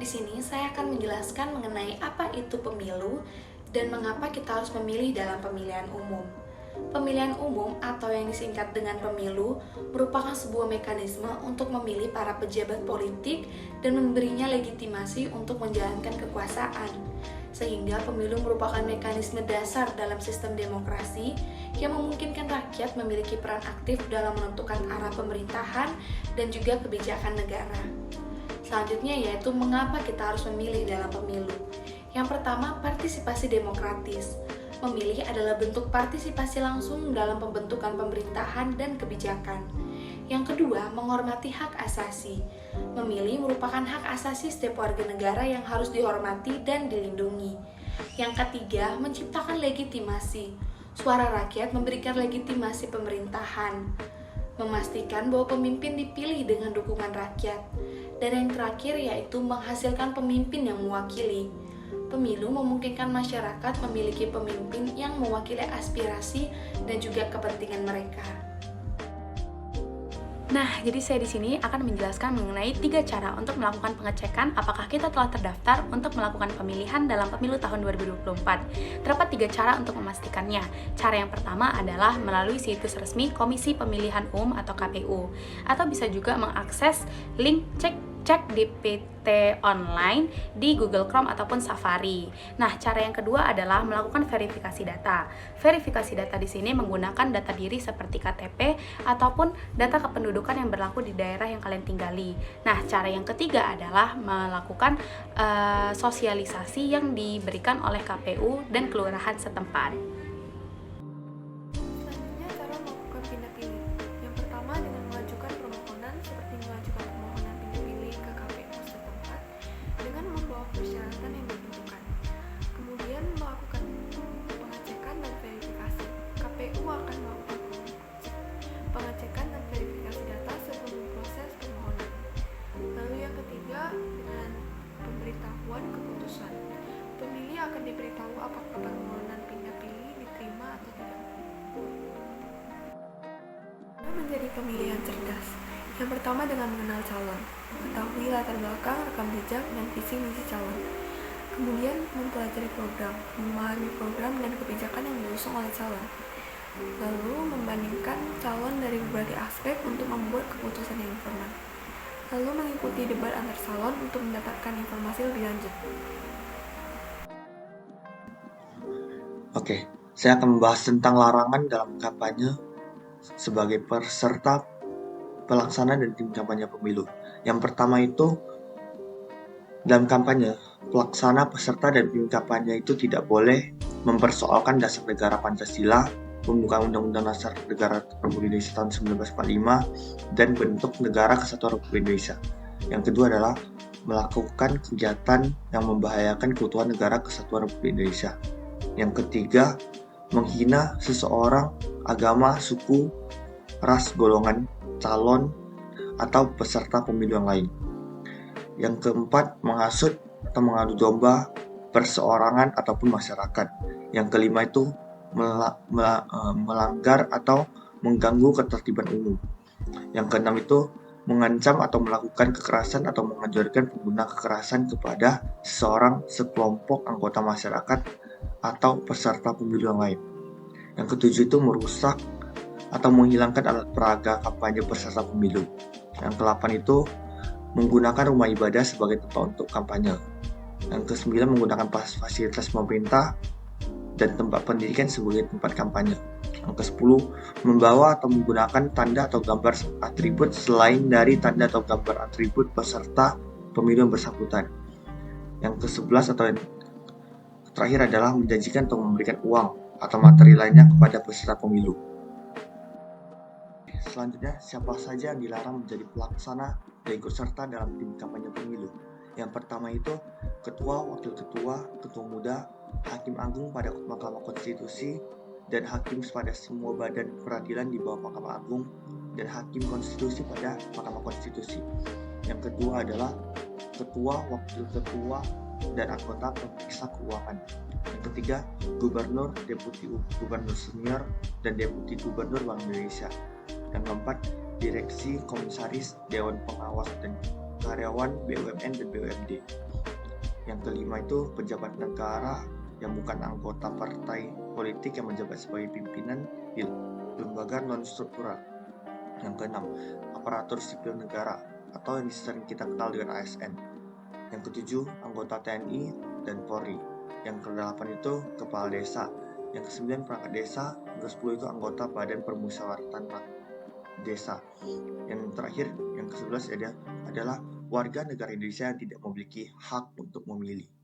Di sini saya akan menjelaskan mengenai apa itu pemilu dan mengapa kita harus memilih dalam pemilihan umum. Pemilihan umum atau yang disingkat dengan pemilu merupakan sebuah mekanisme untuk memilih para pejabat politik dan memberinya legitimasi untuk menjalankan kekuasaan. Sehingga pemilu merupakan mekanisme dasar dalam sistem demokrasi yang memungkinkan rakyat memiliki peran aktif dalam menentukan arah pemerintahan dan juga kebijakan negara. Selanjutnya yaitu mengapa kita harus memilih dalam pemilu. Yang pertama, partisipasi demokratis. Memilih adalah bentuk partisipasi langsung dalam pembentukan pemerintahan dan kebijakan. Yang kedua, menghormati hak asasi. Memilih merupakan hak asasi setiap warga negara yang harus dihormati dan dilindungi. Yang ketiga, menciptakan legitimasi. Suara rakyat memberikan legitimasi pemerintahan. Memastikan bahwa pemimpin dipilih dengan dukungan rakyat. Dan yang terakhir yaitu menghasilkan pemimpin yang mewakili. Pemilu memungkinkan masyarakat memiliki pemimpin yang mewakili aspirasi dan juga kepentingan mereka. Nah, jadi saya di sini akan menjelaskan mengenai 3 cara untuk melakukan pengecekan apakah kita telah terdaftar untuk melakukan pemilihan dalam pemilu tahun 2024. Terdapat 3 cara untuk memastikannya. Cara yang pertama adalah melalui situs resmi Komisi Pemilihan Umum atau KPU, atau bisa juga mengakses link cek DPT online di Google Chrome ataupun Safari. Nah, cara yang kedua adalah melakukan verifikasi data. Verifikasi data di sini menggunakan data diri seperti KTP ataupun data kependudukan yang berlaku di daerah yang kalian tinggali. Nah, cara yang ketiga adalah melakukan sosialisasi yang diberikan oleh KPU dan kelurahan setempat. Selanjutnya, cara melakukan pindah pilih. Yang pertama dengan mengajukan permohonan seperti mengajukan permohonan pindah pilih ke KPU setempat dengan membawa persyaratan yang ditentukan. Kemudian melakukan pengecekan dan verifikasi. KPU akan melakukan pengecekan dan verifikasi data sebelum proses permohonan. Lalu yang ketiga dengan pemberitahuan keputusan. Pemilih akan diberitahu apakah permohonan pindah pilih diterima atau tidak. Menjadi pemilihan cerdas. Yang pertama dengan mengenal calon. Ketahui latar belakang, rekam jejak, dan visi misi calon. Kemudian mempelajari program, memahami program dan kebijakan yang diusung oleh calon. Lalu membandingkan calon dari berbagai aspek untuk membuat keputusan yang informan. Lalu mengikuti debat antar calon untuk mendapatkan informasi lebih lanjut. Oke, saya akan membahas tentang larangan dalam kampanye sebagai peserta, pelaksana, dan tim kampanye pemilu. Yang pertama itu, dalam kampanye, pelaksana, peserta, dan tim kampanye itu tidak boleh mempersoalkan dasar negara Pancasila, pembukaan Undang-Undang Dasar Negara Republik Indonesia tahun 1945, dan bentuk negara kesatuan Republik Indonesia. Yang kedua adalah melakukan kegiatan yang membahayakan keutuhan negara kesatuan Republik Indonesia. Yang ketiga, menghina seseorang, agama, suku, ras, golongan, calon, atau peserta pemilu yang lain. Yang keempat, menghasut atau mengadu domba perseorangan ataupun masyarakat. Yang kelima itu melanggar atau mengganggu ketertiban umum. Yang keenam itu mengancam atau melakukan kekerasan atau mengajarkan pengguna kekerasan kepada seseorang, sekelompok anggota masyarakat, atau peserta pemilu yang lain. Yang ketujuh itu merusak atau menghilangkan alat peraga kampanye peserta pemilu. Yang ke-8 itu menggunakan rumah ibadah sebagai tempat untuk kampanye. Yang ke-9 menggunakan fasilitas pemerintah dan tempat pendidikan sebagai tempat kampanye. Yang ke-10 membawa atau menggunakan tanda atau gambar atribut selain dari tanda atau gambar atribut peserta pemilu yang bersangkutan. Yang ke-11 atau yang terakhir adalah menjanjikan atau memberikan uang atau materi lainnya kepada peserta pemilu. Selanjutnya, siapa saja yang dilarang menjadi pelaksana dan ikut serta dalam tim kampanye pemilu? Yang pertama itu ketua, wakil ketua, ketua muda, hakim agung pada Mahkamah Konstitusi, dan hakim pada semua badan peradilan di bawah Mahkamah Agung, dan hakim konstitusi pada Mahkamah Konstitusi. Yang kedua adalah ketua, wakil ketua, dan anggota pemeriksa keuangan. Yang ketiga, gubernur, deputi gubernur senior, dan deputi gubernur Bank Indonesia. Yang keempat, direksi, komisaris, dewan pengawas, dan karyawan BUMN dan BUMD. Yang kelima itu pejabat negara yang bukan anggota partai politik yang menjabat sebagai pimpinan di lembaga non-struktural. Yang keenam, aparatur sipil negara atau yang sering kita kenal dengan ASN. Yang ketujuh, anggota TNI dan Polri. Yang kedelapan itu kepala desa. Yang kesembilan, perangkat desa. Yang kesepuluh itu anggota badan permusyawaratan desa. Yang terakhir, yang ke-11 adalah warga negara Indonesia yang tidak memiliki hak untuk memilih.